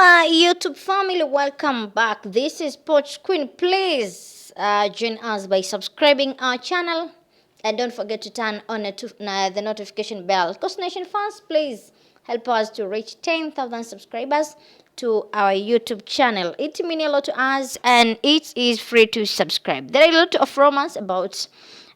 our YouTube family, welcome back. This is Porch Queen. Please join us by subscribing our channel and don't forget to turn on the notification bell. Coast Nation fans, please help us to reach 10,000 subscribers to our YouTube channel. It means a lot to us and it is free to subscribe. There are a lot of rumors about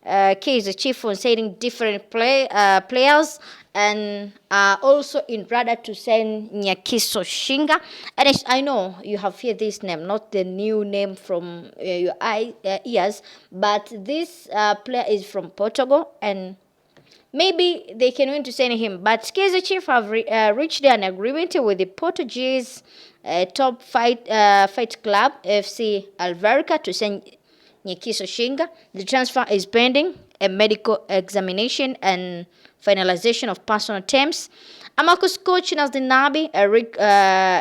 Kaizer Chiefs on signing different players and also in rather to sign Nyakiso Shinga. And I know you have heard this name, not the new name from your ears, but this player is from Portugal and maybe they can win to sign him. But Kaizer Chiefs have reached an agreement with the Portuguese top fight club FC Alverca to sign Nyakiso Shinga. The transfer is pending a medical examination and finalization of personal terms. Amako's coach Nasdin Nabi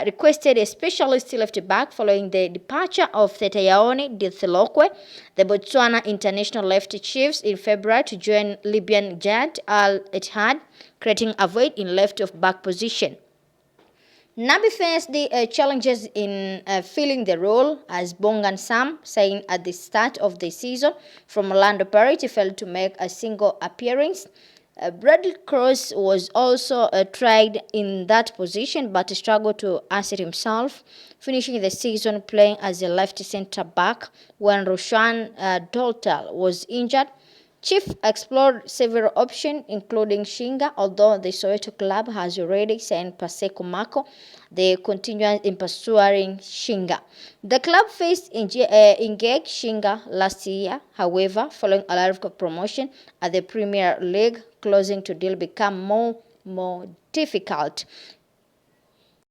requested a specialist left back following the departure of Thetayaone Dithelokwe, the Botswana international left Chiefs, in February to join Libyan giant Al Ittihad, creating a void in left of back position. Nabi faced the challenges in filling the role as Bongan Sam, saying at the start of the season from Orlando Pirates he failed to make a single appearance. Bradley Cross was also tried in that position but struggled to assert himself, finishing the season playing as a left centre back when Roshan Doltal was injured. Chief explored several options, including Shinga, although the Soweto club has already signed Paseko Mako. They continue in pursuing Shinga. The club faced Ingeg Shinga last year, however, following a lot of promotion at the Premier League, closing to deal become more difficult.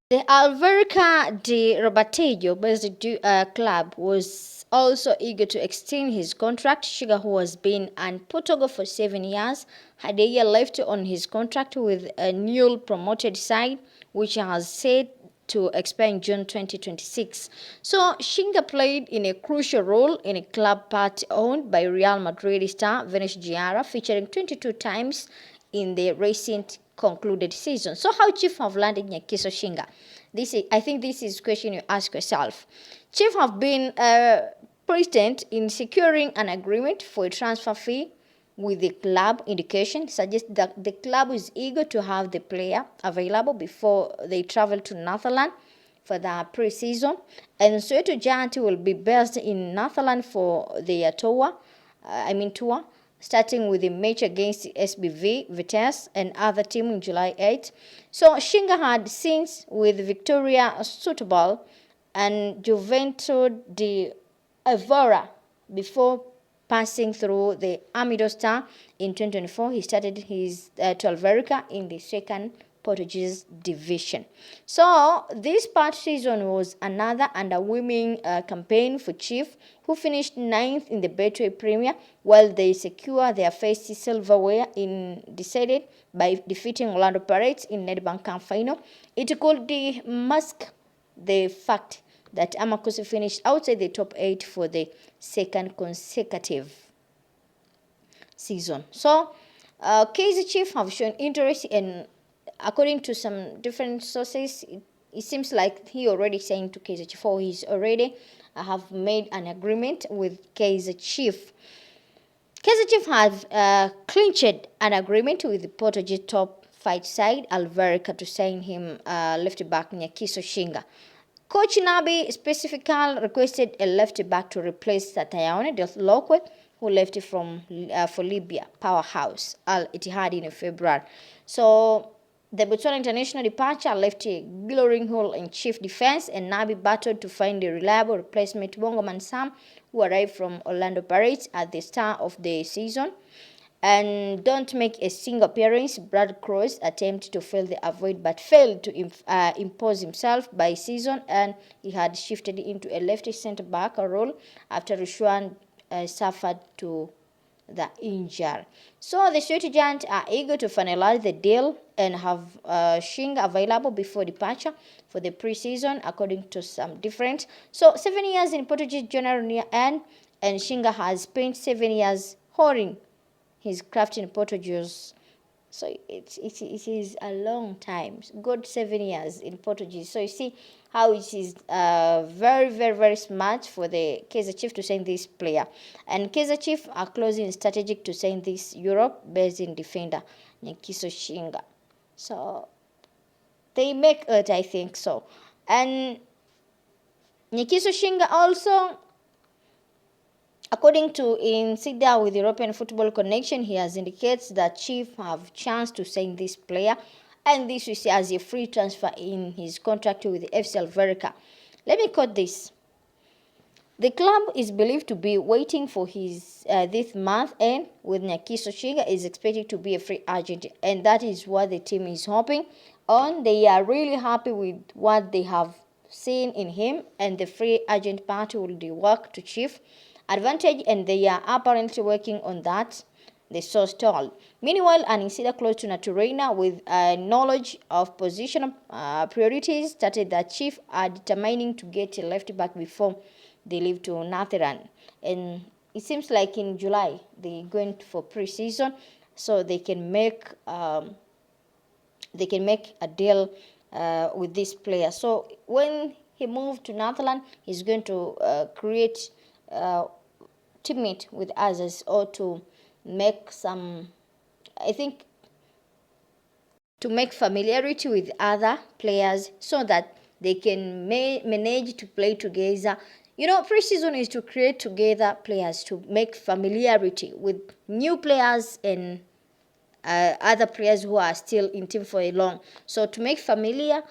The Alverca de Robatejo based club was also eager to extend his contract. Shinga, who has been in Portugal for 7 years, had a year left on his contract with a newly promoted side, which has said to expire in June 2026. So Shinga played in a crucial role in a club part owned by Real Madrid star Vinicius Jr., featuring 22 times in the recent concluded season. So how Chiefs have landed Nyakiso Shinga? I think this is a question you ask yourself. Chiefs have been persistent in securing an agreement for a transfer fee with the club. Indication suggests that the club is eager to have the player available before they travel to Netherlands for the pre-season. And Soweto Giants will be based in Netherlands for their tour, starting with the match against SBV, Vitesse, and other team in July 8. So Shinga had scenes with Victoria Setúbal and Juventus de Evora before passing through the Amido Star in 2024. He started his to Alverca in the second Portuguese division. So this past season was another underwhelming campaign for Chiefs, who finished 9th in the Betway Premier, while they secure their first silverware decided by defeating Orlando Pirates in Nedbank Cup final. It could mask the fact that Amakosi finished outside the top 8 for the second consecutive season. So Kaizer Chiefs have shown interest in, according to some different sources, it seems like he already signed to Kaizer Chiefs, or he's already have made an agreement with Kaizer Chiefs. Kaizer Chiefs have clinched an agreement with the Portuguese top fight side Alverca to sign him left back Nyakiso Shinga. Coach Nabi specifically requested a left back to replace Thetayaone Dithelokwe, who left for Libya powerhouse Al Ittihad in February. So the Botswana international departure left a glaring hole in chief defense, and Nabi battled to find a reliable replacement, Bongoman Sam, who arrived from Orlando Pirates at the start of the season and don't make a single appearance. Brad Cross attempted to fill the void but failed to impose himself by season, and he had shifted into a left centre back role after Rushan suffered to the injury. So the Soweto Giants are eager to finalize the deal and have Shinga available before departure for the pre-season, according to some different. So 7 years in Portuguese general near end, and Shinga has spent 7 years holding his craft in Portuguese So it is a long time, good 7 years in Portuguese. So you see how it is very, very, very smart for the Kaizer Chiefs to sign this player. And Kaizer Chiefs are closing strategic to sign this Europe-based defender, Nyakiso Shinga. So they make it, I think so. And Nyakiso Shinga also, according to Insida with European Football Connection, he has indicated that Chief have chance to sign this player, and this we see as a free transfer in his contract with the FC Alverca. Let me quote this. The club is believed to be waiting for his this month, and with Nyakiso Shinga is expected to be a free agent, and that is what the team is hoping on. They are really happy with what they have seen in him, and the free agent part will be work to Chief advantage, and they are apparently working on that, the source told. Meanwhile, an insider close to Naturena with knowledge of position priorities stated that Chief are determining to get a left back before they leave to Netherlands. And it seems like in July they're going for pre-season, so they can make a deal with this player. So when he moved to Netherlands, he's going to create teammate with others, or to make some, I think, to make familiarity with other players so that they can manage to play together. You know, pre-season is to create together players, to make familiarity with new players and other players who are still in team for a long. So to make familiar,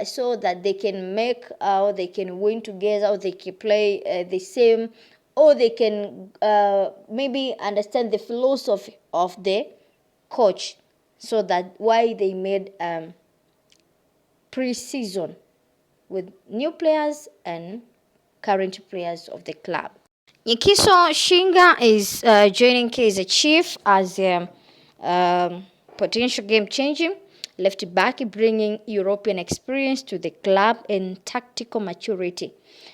so that they can make, they can win together, or they can play the same, or they can maybe understand the philosophy of the coach, so that why they made pre-season with new players and current players of the club. Nyakiso Shinga is joining Kaizer Chiefs as a potential game-changing left back, bringing European experience to the club and tactical maturity.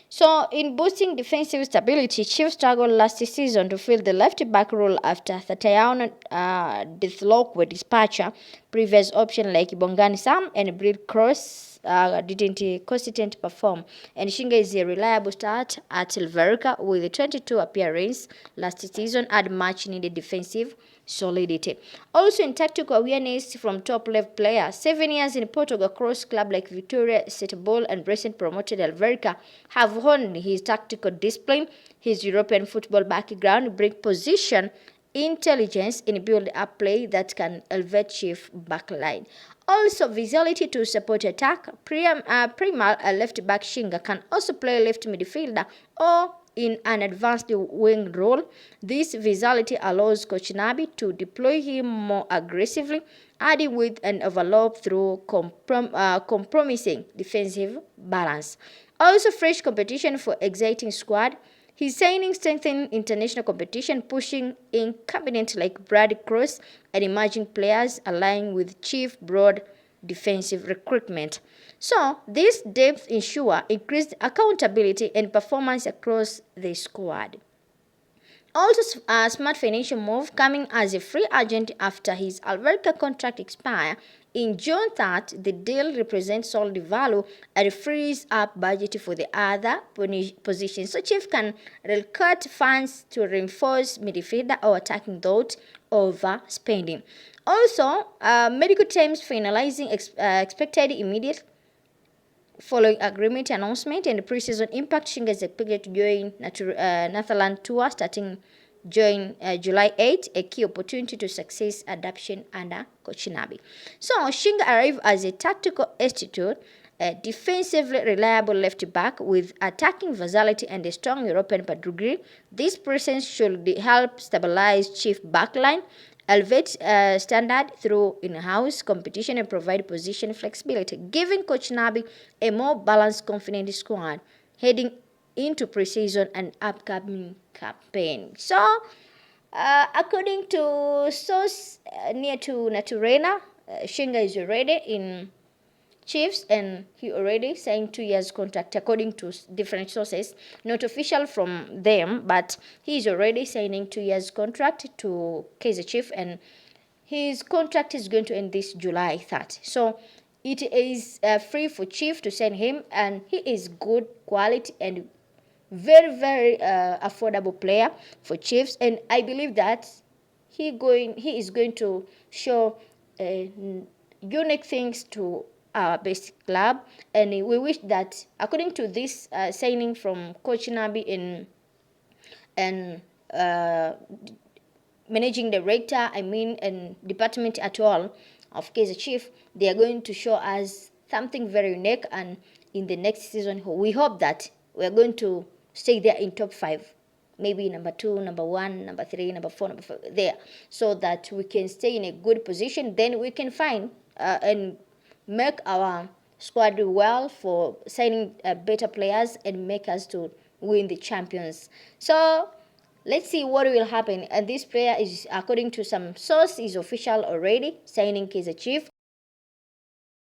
So, in boosting defensive stability, Chiefs struggled last season to fill the left back role after Tatayan Deathlock with departure. Previous options like Bongani Sam and Breed Cross didn't consistently perform. And Shinga is a reliable start at Alverca with a 22 appearance last season and much needed defensive solidity. Also in tactical awareness from top level players, 7 years in Portugal across clubs like Victoria, Setúbal and recent promoted Alverca have honed his tactical discipline. His European football background brings position intelligence in build-up play that can elevate Chief backline. Also, visuality to support attack. Primal left-back Shinga can also play left midfielder or in an advanced wing role. This visuality allows Coach Nabi to deploy him more aggressively, adding width and overlap through compromising defensive balance. Also, fresh competition for exciting squad. His signing strengthened international competition, pushing in cabinets like Brad Cross and emerging players aligning with Chief broad defensive recruitment. So, this depth ensure increased accountability and performance across the squad. Also, a smart financial move, coming as a free agent after his Alverca contract expire in June 3rd, the deal represents solid value and frees up budget for the other positions. So Chief can recut funds to reinforce midfielder or attacking those over spending. Also, medical teams finalizing expected immediate following agreement announcement and pre-season impact. Shinga is expected to join Netherlands tour starting July 8, a key opportunity to success adaptation under Coach Nabi. So Shinga arrived as a tactical institute, a defensively reliable left back with attacking versatility and a strong European pedigree. This presence should help stabilize Chief backline, elevate standard through in-house competition, and provide position flexibility, giving Coach Nabi a more balanced, confident squad heading into pre-season and upcoming campaign. So, according to source near to Naturena, Shinga is already in Chiefs, and he already signed 2 years contract according to different sources, not official from them, but he is already signing 2 years contract to Kaizer Chiefs, and his contract is going to end this July 30. So it is free for Chief to sign him, and he is good quality and very, very affordable player for Chiefs. And I believe that he is going to show unique things to our best club. And we wish that, according to this signing from Coach Nabi and managing director, and department at all of Kaizer Chief, they are going to show us something very unique. And in the next season, we hope that we are going to stay there in top 5, maybe number 2, number 1, number 3, number 4, number 5, there, so that we can stay in a good position. Then we can find and make our squad do well for signing better players and make us to win the champions. So let's see what will happen. And this player is, according to some source, is official already, signing Kaizer Chief.